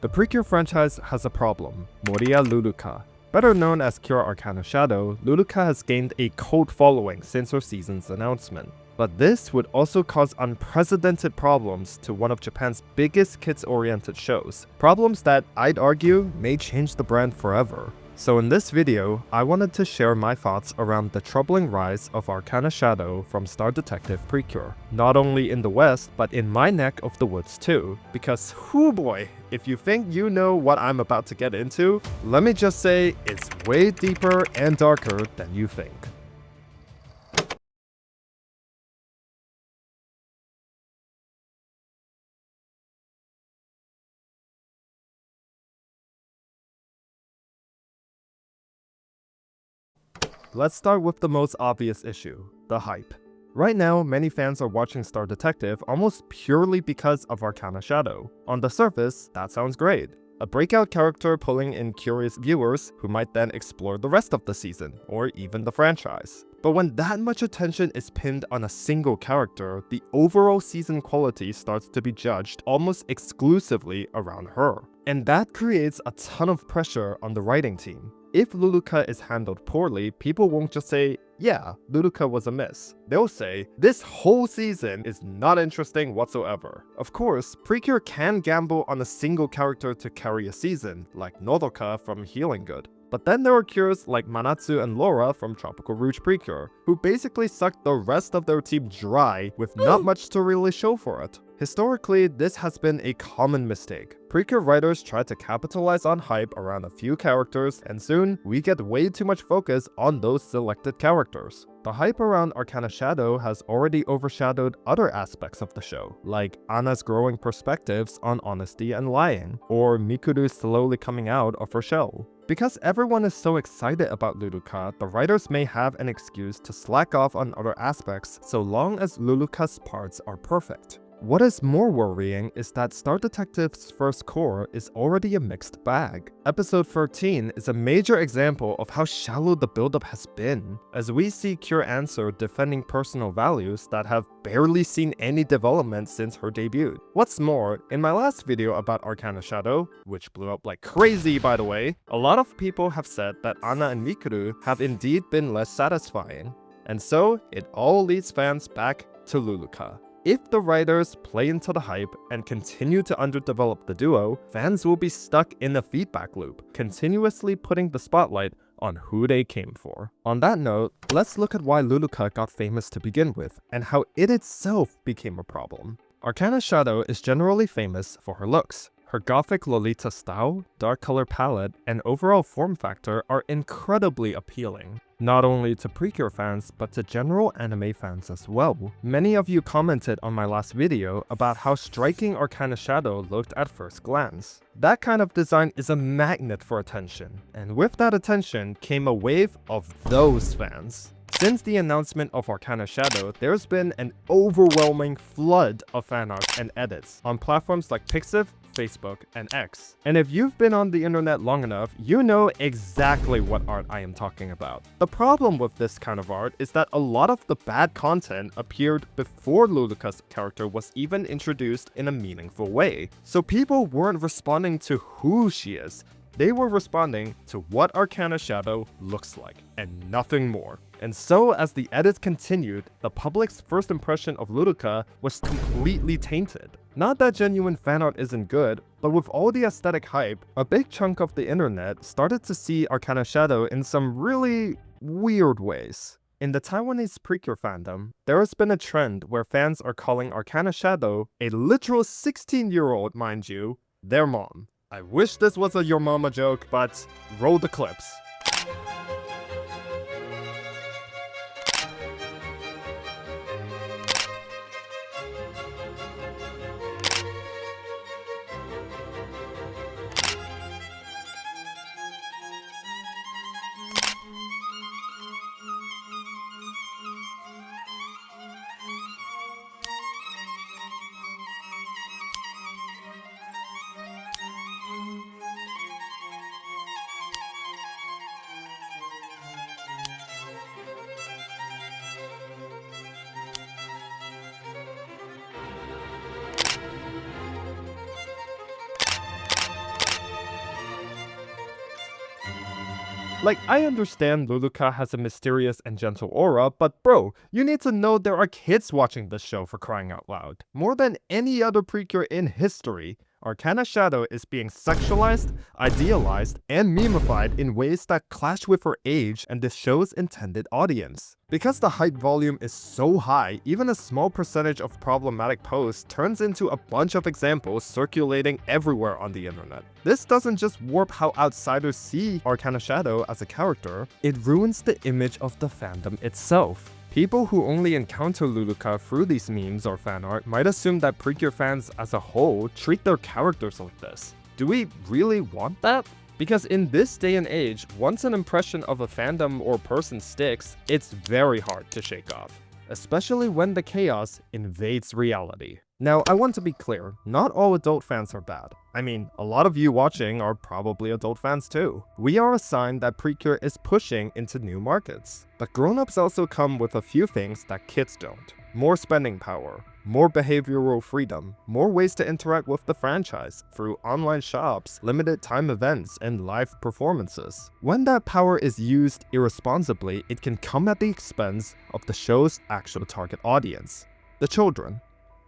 The Precure franchise has a problem, Moria Luluka. Better known as Cure Arcana Shadow, Luluka has gained a cult following since her season's announcement. But this would also cause unprecedented problems to one of Japan's biggest kids-oriented shows. Problems that, I'd argue, may change the brand forever. So in this video, I wanted to share my thoughts around the troubling rise of Arcana Shadow from Star Detective Precure. Not only in the West, but in my neck of the woods too. Because whoo boy, if you think you know what I'm about to get into, let me just say it's way deeper and darker than you think. Let's start with the most obvious issue, the hype. Right now, many fans are watching Star Detective almost purely because of Arcana Shadow. On the surface, that sounds great. A breakout character pulling in curious viewers who might then explore the rest of the season, or even the franchise. But when that much attention is pinned on a single character, the overall season quality starts to be judged almost exclusively around her. And that creates a ton of pressure on the writing team. If Luluka is handled poorly, people won't just say, yeah, Luluka was a miss. They'll say, this whole season is not interesting whatsoever. Of course, Precure can gamble on a single character to carry a season, like Nodoka from Healing Good. But then there are cures like Manatsu and Laura from Tropical Rouge Precure, who basically sucked the rest of their team dry with not much to really show for it. Historically, this has been a common mistake. Precure writers try to capitalize on hype around a few characters, and soon, we get way too much focus on those selected characters. The hype around Arcana Shadow has already overshadowed other aspects of the show, like Anna's growing perspectives on honesty and lying, or Mikuru slowly coming out of her shell. Because everyone is so excited about Luluka, the writers may have an excuse to slack off on other aspects so long as Luluka's parts are perfect. What is more worrying is that Star Detective's first core is already a mixed bag. Episode 13 is a major example of how shallow the buildup has been, as we see Cure Answer defending personal values that have barely seen any development since her debut. What's more, in my last video about Arcana Shadow, which blew up like crazy by the way, a lot of people have said that Anna and Mikuru have indeed been less satisfying. And so, it all leads fans back to Luluka. If the writers play into the hype and continue to underdevelop the duo, fans will be stuck in a feedback loop, continuously putting the spotlight on who they came for. On that note, let's look at why Luluka got famous to begin with, and how it itself became a problem. Arcana Shadow is generally famous for her looks. Her gothic Lolita style, dark color palette, and overall form factor are incredibly appealing. Not only to Precure fans, but to general anime fans as well. Many of you commented on my last video about how striking Arcana Shadow looked at first glance. That kind of design is a magnet for attention, and with that attention came a wave of those fans. Since the announcement of Arcana Shadow, there's been an overwhelming flood of fan art and edits on platforms like Pixiv, Facebook, and X. And if you've been on the internet long enough, you know exactly what art I am talking about. The problem with this kind of art is that a lot of the bad content appeared before Luluka's character was even introduced in a meaningful way. So people weren't responding to who she is, they were responding to what Arcana Shadow looks like, and nothing more. And so, as the edits continued, the public's first impression of Luluka was completely tainted. Not that genuine fan art isn't good, but with all the aesthetic hype, a big chunk of the internet started to see Arcana Shadow in some really weird ways. In the Taiwanese Precure fandom, there has been a trend where fans are calling Arcana Shadow, a literal 16-year-old mind you, their mom. I wish this was a your mama joke, but roll the clips. Like, I understand Luluka has a mysterious and gentle aura, but bro, you need to know there are kids watching this show, for crying out loud. More than any other Precure in history, Arcana Shadow is being sexualized, idealized, and memeified in ways that clash with her age and the show's intended audience. Because the hype volume is so high, even a small percentage of problematic posts turns into a bunch of examples circulating everywhere on the internet. This doesn't just warp how outsiders see Arcana Shadow as a character, it ruins the image of the fandom itself. People who only encounter Luluka through these memes or fan art might assume that Precure fans as a whole treat their characters like this. Do we really want that? Because in this day and age, once an impression of a fandom or person sticks, it's very hard to shake off, especially when the chaos invades reality. Now, I want to be clear, not all adult fans are bad. I mean, a lot of you watching are probably adult fans too. We are a sign that Precure is pushing into new markets. But grown-ups also come with a few things that kids don't. More spending power, more behavioral freedom, more ways to interact with the franchise through online shops, limited time events, and live performances. When that power is used irresponsibly, it can come at the expense of the show's actual target audience, the children.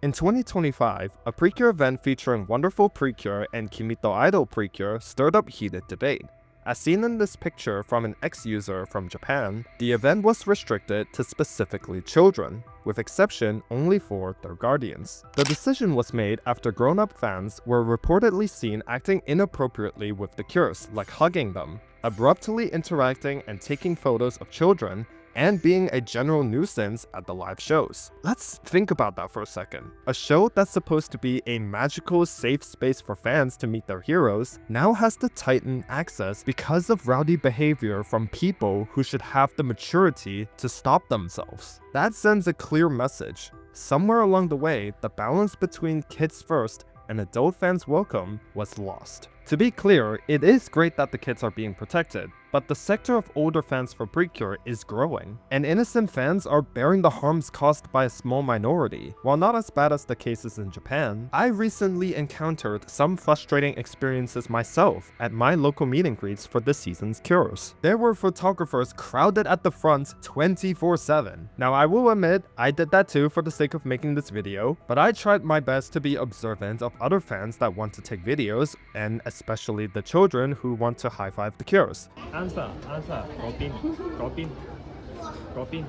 In 2025, a Precure event featuring Wonderful Precure and Kimito Idol Precure stirred up heated debate. As seen in this picture from an ex-user from Japan, the event was restricted to specifically children, with exception only for their guardians. The decision was made after grown-up fans were reportedly seen acting inappropriately with the cures, like hugging them, abruptly interacting and taking photos of children, and being a general nuisance at the live shows. Let's think about that for a second. A show that's supposed to be a magical, safe space for fans to meet their heroes now has to tighten access because of rowdy behavior from people who should have the maturity to stop themselves. That sends a clear message. Somewhere along the way, the balance between kids first and adult fans welcome was lost. To be clear, it is great that the kids are being protected, but the sector of older fans for Precure is growing, and innocent fans are bearing the harms caused by a small minority. While not as bad as the cases in Japan, I recently encountered some frustrating experiences myself at my local meet and greets for this season's cures. There were photographers crowded at the front 24/7. Now I will admit, I did that too for the sake of making this video, but I tried my best to be observant of other fans that want to take videos, and especially the children who want to high-five the cures. Answer, Robin, Robin, Robin.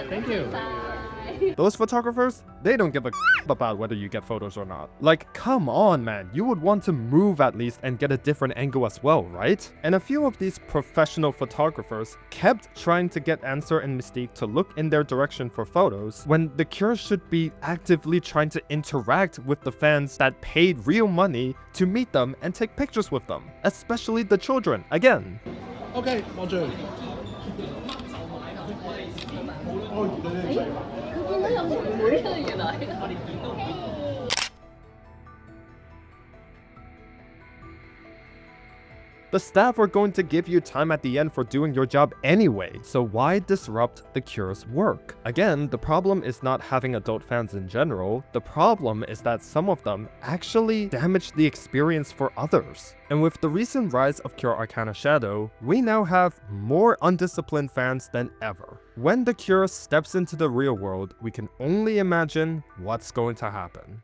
Thank you. Those photographers, they don't give a about whether you get photos or not. Like, come on, man, you would want to move at least and get a different angle as well, right? And a few of these professional photographers kept trying to get Answer and Mystique to look in their direction for photos when the Cure should be actively trying to interact with the fans that paid real money to meet them and take pictures with them, especially the children, again. Okay, 먼저. The staff are going to give you time at the end for doing your job anyway, so why disrupt the Cure's work? Again, the problem is not having adult fans in general, the problem is that some of them actually damage the experience for others. And with the recent rise of Cure Arcana Shadow, we now have more undisciplined fans than ever. When the Cure steps into the real world, we can only imagine what's going to happen.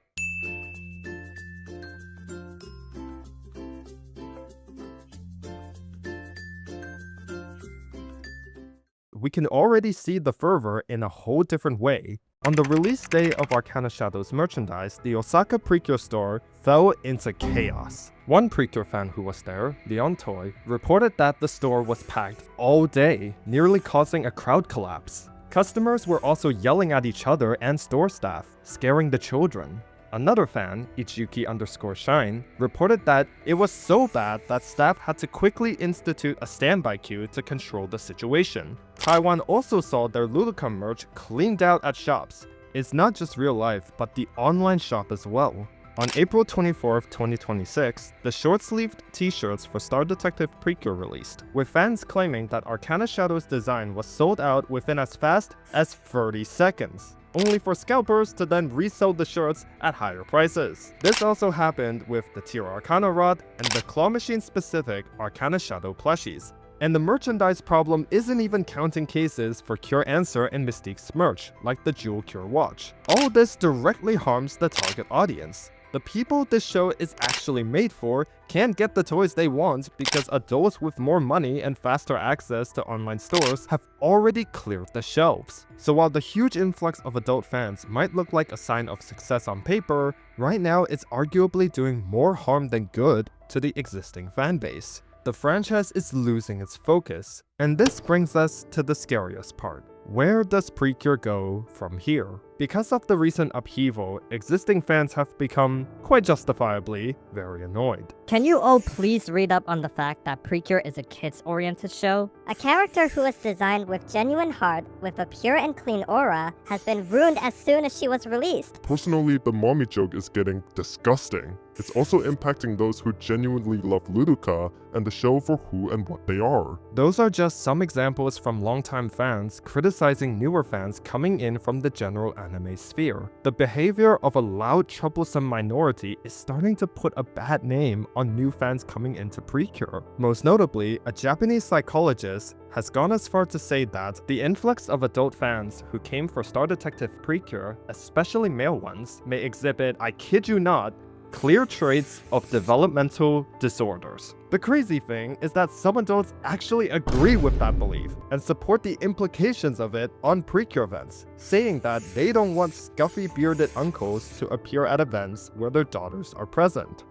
We can already see the fervor in a whole different way. On the release day of Arcana Shadow's merchandise, the Osaka Precure store fell into chaos. One Precure fan who was there, Leon Toy, reported that the store was packed all day, nearly causing a crowd collapse. Customers were also yelling at each other and store staff, scaring the children. Another fan, Ichiyuki_Shine, reported that it was so bad that staff had to quickly institute a standby queue to control the situation. Taiwan also saw their Luluka merch cleaned out at shops. It's not just real life, but the online shop as well. On April 24, 2026, the short-sleeved t-shirts for Star Detective Precure released, with fans claiming that Arcana Shadow's design was sold out within as fast as 30 seconds. only for scalpers to then resell the shirts at higher prices. This also happened with the Tier Arcana Rod and the Claw Machine specific Arcana Shadow plushies. And the merchandise problem isn't even counting cases for Cure Answer and Mystique's merch, like the Jewel Cure watch. All this directly harms the target audience. The people this show is actually made for can't get the toys they want because adults with more money and faster access to online stores have already cleared the shelves. So while the huge influx of adult fans might look like a sign of success on paper, right now it's arguably doing more harm than good to the existing fanbase. The franchise is losing its focus, and this brings us to the scariest part. Where does Precure go from here? Because of the recent upheaval, existing fans have become, quite justifiably, very annoyed. Can you all please read up on the fact that Precure is a kids-oriented show? A character who was designed with genuine heart, with a pure and clean aura, has been ruined as soon as she was released. Personally, the mommy joke is getting disgusting. It's also impacting those who genuinely love Luluka and the show for who and what they are. Those are just some examples from longtime fans criticizing newer fans coming in from the general anime sphere. The behavior of a loud, troublesome minority is starting to put a bad name on new fans coming into Precure. Most notably, a Japanese psychologist has gone as far to say that the influx of adult fans who came for Star Detective Precure, especially male ones, may exhibit, I kid you not, clear traits of developmental disorders. The crazy thing is that some adults actually agree with that belief and support the implications of it on Precure events, saying that they don't want scuffy bearded uncles to appear at events where their daughters are present.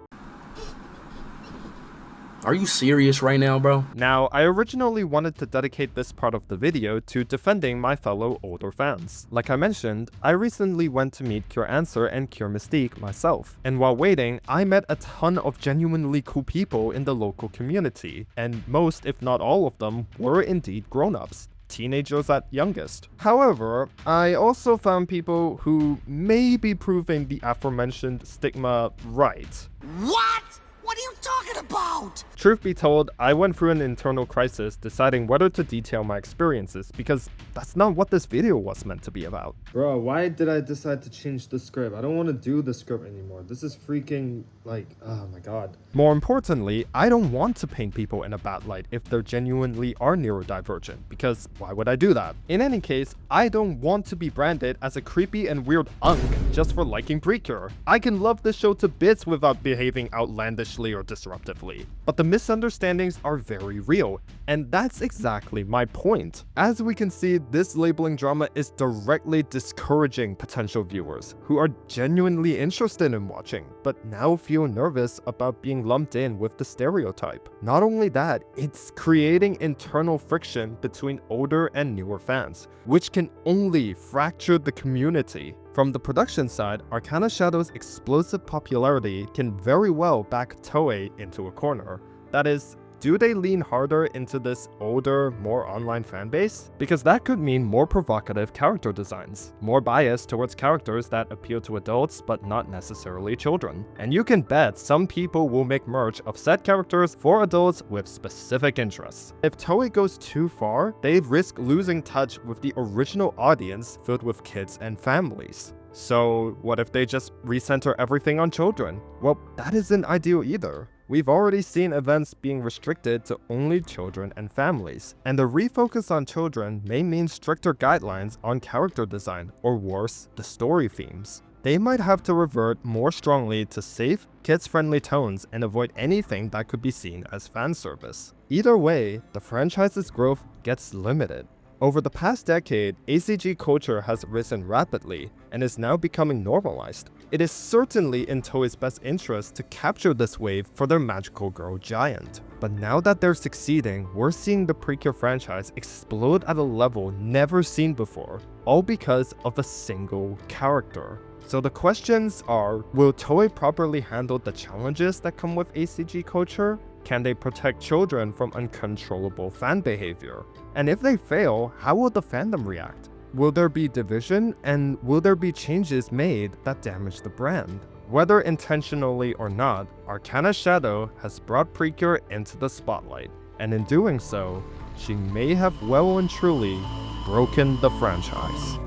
Are you serious right now, bro? Now, I originally wanted to dedicate this part of the video to defending my fellow older fans. Like I mentioned, I recently went to meet Cure Answer and Cure Mystique myself, and while waiting, I met a ton of genuinely cool people in the local community, and most, if not all of them, were indeed grown-ups. Teenagers at youngest. However, I also found people who may be proving the aforementioned stigma right. What? What are you talking about? Truth be told, I went through an internal crisis deciding whether to detail my experiences because that's not what this video was meant to be about. Bro, why did I decide to change the script? I don't want to do the script anymore. This is freaking, like, oh my god. More importantly, I don't want to paint people in a bad light if they genuinely are neurodivergent, because why would I do that? In any case, I don't want to be branded as a creepy and weird unk just for liking Precure. I can love this show to bits without behaving outlandishly or disruptively. But the misunderstandings are very real, and that's exactly my point. As we can see, this labeling drama is directly discouraging potential viewers who are genuinely interested in watching, but now feel nervous about being lumped in with the stereotype. Not only that, it's creating internal friction between older and newer fans, which can only fracture the community. From the production side, Arcana Shadow's explosive popularity can very well back Toei into a corner. That is, do they lean harder into this older, more online fanbase? Because that could mean more provocative character designs, more bias towards characters that appeal to adults but not necessarily children. And you can bet some people will make merch of said characters for adults with specific interests. If Toei goes too far, they risk losing touch with the original audience filled with kids and families. So what if they just recenter everything on children? Well, that isn't ideal either. We've already seen events being restricted to only children and families, and the refocus on children may mean stricter guidelines on character design, or worse, the story themes. They might have to revert more strongly to safe, kids-friendly tones and avoid anything that could be seen as fan service. Either way, the franchise's growth gets limited. Over the past decade, ACG culture has risen rapidly and is now becoming normalized. It is certainly in Toei's best interest to capture this wave for their magical girl giant. But now that they're succeeding, we're seeing the Precure franchise explode at a level never seen before, all because of a single character. So the questions are, will Toei properly handle the challenges that come with ACG culture? Can they protect children from uncontrollable fan behavior? And if they fail, how will the fandom react? Will there be division, and will there be changes made that damage the brand? Whether intentionally or not, Arcana Shadow has brought Precure into the spotlight, and in doing so, she may have well and truly broken the franchise.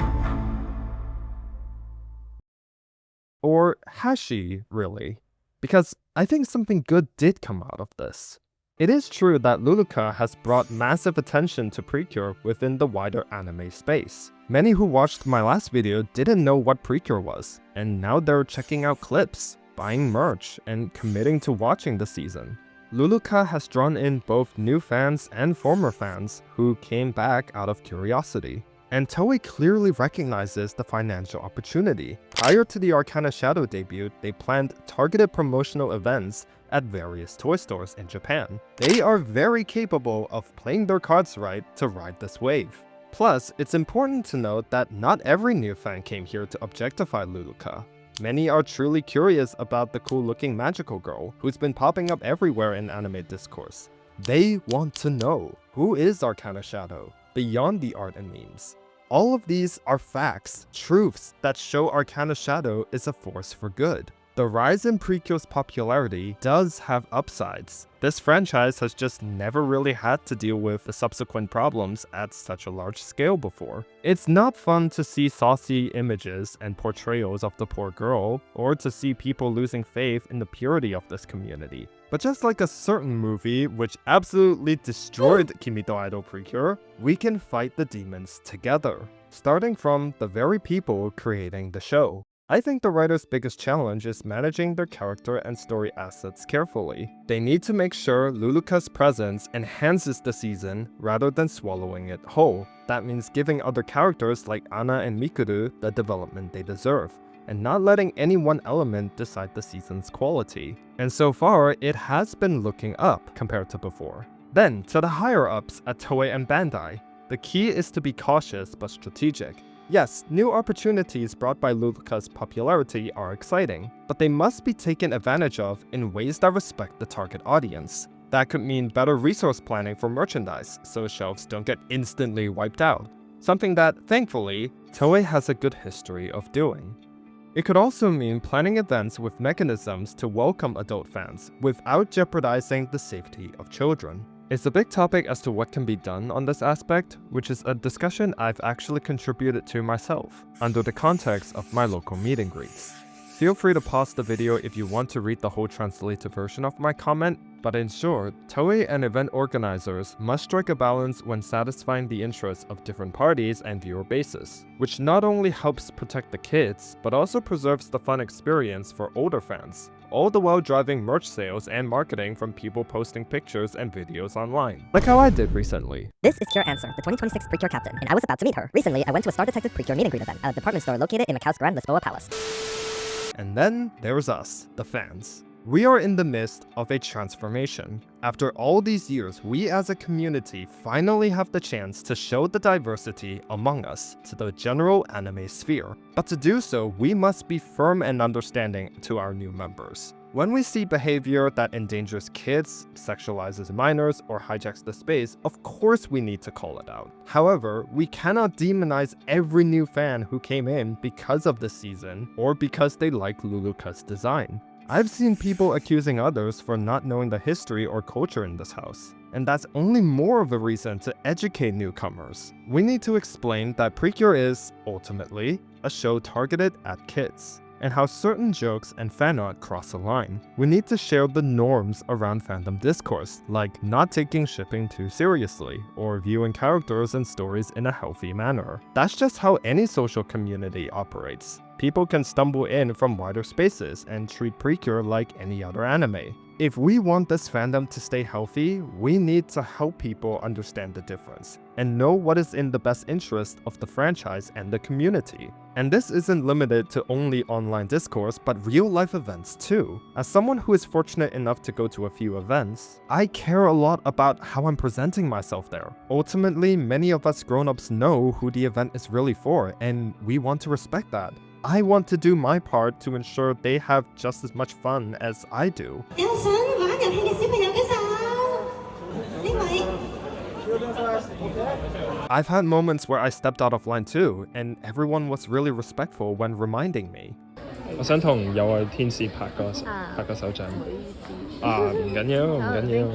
Or has she, really? Because I think something good did come out of this. It is true that Luluka has brought massive attention to Precure within the wider anime space. Many who watched my last video didn't know what Precure was, and now they're checking out clips, buying merch, and committing to watching the season. Luluka has drawn in both new fans and former fans who came back out of curiosity. And Toei clearly recognizes the financial opportunity. Prior to the Arcana Shadow debut, they planned targeted promotional events at various toy stores in Japan. They are very capable of playing their cards right to ride this wave. Plus, it's important to note that not every new fan came here to objectify Luluka. Many are truly curious about the cool-looking magical girl who's been popping up everywhere in anime discourse. They want to know, who is Arcana Shadow, beyond the art and memes? All of these are facts, truths that show Arcana Shadow is a force for good. The rise in Precure's popularity does have upsides. This franchise has just never really had to deal with the subsequent problems at such a large scale before. It's not fun to see saucy images and portrayals of the poor girl, or to see people losing faith in the purity of this community. But just like a certain movie which absolutely destroyed Kimi to Idol Precure, we can fight the demons together, starting from the very people creating the show. I think the writer's biggest challenge is managing their character and story assets carefully. They need to make sure Luluka's presence enhances the season rather than swallowing it whole. That means giving other characters like Anna and Mikuru the development they deserve, and not letting any one element decide the season's quality. And so far, it has been looking up compared to before. Then, to the higher-ups at Toei and Bandai. The key is to be cautious but strategic. Yes, new opportunities brought by Luluka's popularity are exciting, but they must be taken advantage of in ways that respect the target audience. That could mean better resource planning for merchandise, so shelves don't get instantly wiped out. Something that, thankfully, Toei has a good history of doing. It could also mean planning events with mechanisms to welcome adult fans without jeopardizing the safety of children. It's a big topic as to what can be done on this aspect, which is a discussion I've actually contributed to myself, under the context of my local meet and greets. Feel free to pause the video if you want to read the whole translated version of my comment, but in short, Toei and event organizers must strike a balance when satisfying the interests of different parties and viewer bases, which not only helps protect the kids, but also preserves the fun experience for older fans, all the while driving merch sales and marketing from people posting pictures and videos online. Like how I did recently. This is Pure Answer, the 2026 Precure captain, and I was about to meet her. Recently, I went to a Star Detective Precure meet and greet event at a department store located in Macau's Grand Lisboa Palace. And then there's us, the fans. We are in the midst of a transformation. After all these years, we as a community finally have the chance to show the diversity among us to the general anime sphere. But to do so, we must be firm and understanding to our new members. When we see behavior that endangers kids, sexualizes minors, or hijacks the space, of course we need to call it out. However, we cannot demonize every new fan who came in because of this season, or because they like Luluka's design. I've seen people accusing others for not knowing the history or culture in this house, and that's only more of a reason to educate newcomers. We need to explain that Precure is, ultimately, a show targeted at kids, and how certain jokes and fan art cross a line. We need to share the norms around fandom discourse, like not taking shipping too seriously, or viewing characters and stories in a healthy manner. That's just how any social community operates. People can stumble in from wider spaces and treat Precure like any other anime. If we want this fandom to stay healthy, we need to help people understand the difference and know what is in the best interest of the franchise and the community. And this isn't limited to only online discourse, but real-life events too. As someone who is fortunate enough to go to a few events, I care a lot about how I'm presenting myself there. Ultimately, many of us grown-ups know who the event is really for, and we want to respect that. I want to do my part to ensure they have just as much fun as I do. I've had moments where I stepped out of line too, and everyone was really respectful when reminding me. 我想同有位天使拍個手掌。唔緊要，唔緊要。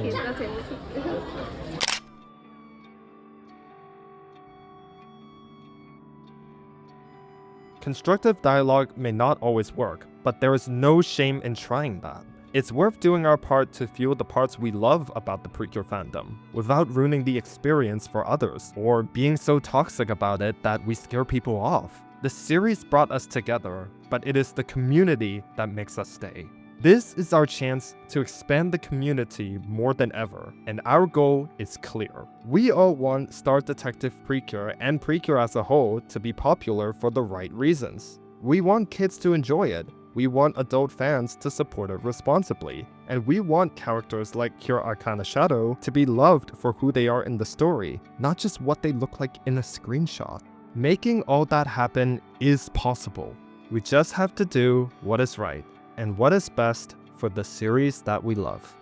Constructive dialogue may not always work, but there is no shame in trying that. It's worth doing our part to fuel the parts we love about the Precure fandom, without ruining the experience for others, or being so toxic about it that we scare people off. The series brought us together, but it is the community that makes us stay. This is our chance to expand the community more than ever, and our goal is clear. We all want Star Detective Precure and Precure as a whole to be popular for the right reasons. We want kids to enjoy it, we want adult fans to support it responsibly, and we want characters like Cure Arcana Shadow to be loved for who they are in the story, not just what they look like in a screenshot. Making all that happen is possible. We just have to do what is right and what is best for the series that we love.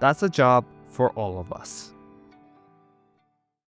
That's a job for all of us.